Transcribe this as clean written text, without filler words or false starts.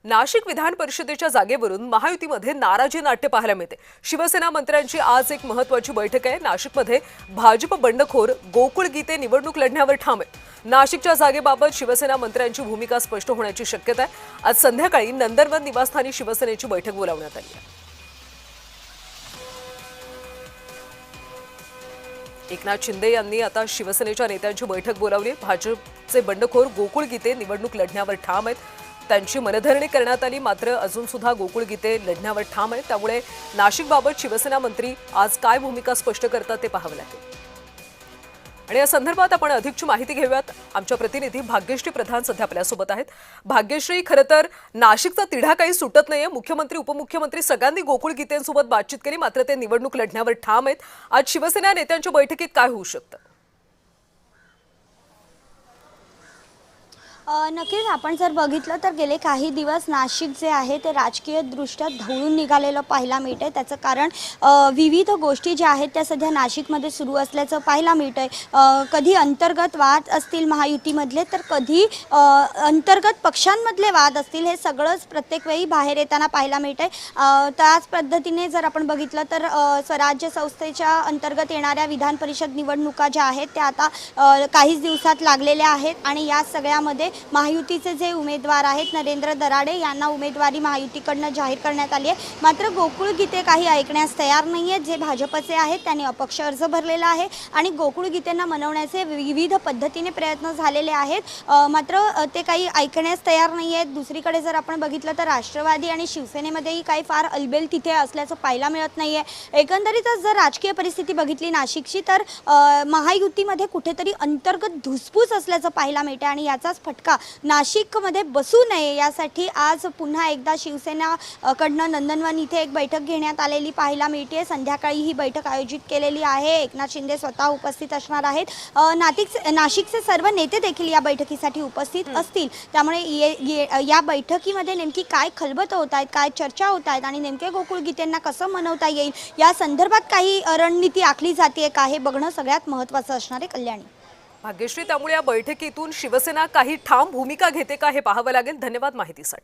नाशिक विधान परिषदेच्या जागेवरून महायुतीमध्ये नाराजी नाट्य पाहायला मिळते। शिवसेना मंत्र्यांची आज एक महत्त्वाची बैठक आहे। नाशिकमध्ये भाजप बंडखोर गोकुळ गीते निवडणूक लढण्यावर ठाम आहे। नाशिकच्या जागेबाबत शिवसेना मंत्र्यांची भूमिका स्पष्ट होण्याची शक्यता आहे। आज संध्याकाळी नंदनवन निवासस्थानी शिवसेनेची बैठक बोलावण्यात आली आहे। एकनाथ शिंदे यांनी आता शिवसेनेच्या नेत्यांची बैठक बोलावली। भाजपचे बंडखोर गोकुळ गीते निवडणूक लढण्यावर ठाम आहेत। त्यांची मनधरणी करण्यात आली, मात्र अजून सुद्धा गोकुळ गीते लढण्यावर ठाम आहेत। त्यामुळे नाशिकबाबत शिवसेना मंत्री आज काय भूमिका स्पष्ट करतात ते पाहावे लागेल। आणि या संदर्भात आपण अधिकची माहिती घेऊयात। आमच्या प्रतिनिधी भाग्यश्री प्रधान सध्या आपल्यासोबत आहेत। भाग्यश्री, खरं तर नाशिकचा तिढा काही सुटत नाहीये। मुख्यमंत्री उपमुख्यमंत्री सगळ्यांनी गोकुळ गीतेंसोबत बातचीत केली, मात्र ते निवडणूक लढण्यावर ठाम आहेत। आज शिवसेना नेत्यांच्या बैठकीत काय होऊ शकतं? नक्कीच आपण जर बघितलं तर गेले काही दिवस नाशिक जे आहे ते राजकीयदृष्ट्या ढवळून निघालेलं पाहायला मिळतंय। त्याचं कारण विविध गोष्टी ज्या आहेत त्या सध्या नाशिकमध्ये सुरू असल्याचं पाहायला मिळतंय। कधी अंतर्गत वाद असतील महायुतीमधले, तर कधी अंतर्गत पक्षांमधले वाद असतील, हे सगळंच प्रत्येक वेळी बाहेर येताना पाहायला मिळतंय। त्याच पद्धतीने जर आपण बघितलं तर स्वराज्य संस्थेच्या अंतर्गत येणाऱ्या विधान परिषद निवडणुका ज्या आहेत त्या आता काहीच दिवसात लागलेल्या आहेत आणि या सगळ्यामध्ये महायुतीचे जे उमेदवार आहेत नरेंद्र दराडे यांना उमेदवारी महायुतीकडनं जाहीर करण्यात आली आहे। मात्र गोकुळ गीते काही ऐकण्यास तयार नाही आहेत। जे भाजपचे आहेत त्यांनी अपक्ष अर्ज भरलेला आहे आणि गोकुळ गीतेंना मनवण्याचे विविध पद्धतीने प्रयत्न झालेले आहेत, मात्र ते काही ऐकण्यास तयार नाही आहेत। दुसरीकडे जर आपण बघितलं तर राष्ट्रवादी आणि शिवसेनेमध्येही काही फार अलबेल तिथे असल्याचं पाहायला मिळत नाही आहे। एकंदरीतच जर राजकीय परिस्थिती बघितली नाशिकची तर महायुतीमध्ये कुठेतरी अंतर्गत धुसफूस असल्याचं पाहायला मिळते आणि याचाच फटका नाशिकमध्ये बसू नये यासाठी आज पुन्हा एकदा शिवसेना कडनं नंदनवन इथे एक बैठक घेण्यात आलेली पाहायला मिळते। संध्याकाळी ही बैठक आयोजित केलेली आहे। एकनाथ शिंदे स्वतः उपस्थित असणार आहेत। नाशिकचे सर्व नेते देखील या बैठकीसाठी उपस्थित असतील। त्यामुळे या बैठकीमध्ये नेमकी काय खलबतं होत आहेत, काय चर्चा होत आहेत आणि नेमके गोकुळ गीतेंना कसं मनवता येईल या संदर्भात काही रणनीती आखली जाते का, हे बघणं सगळ्यात महत्त्वाचं असणार आहे। कल्याणी, भाग्यश्री, त्यामुळे या बैठकीतून शिवसेना काही ठाम भूमिका घेते का हे पाहावं लागेल। धन्यवाद माहितीसाठी।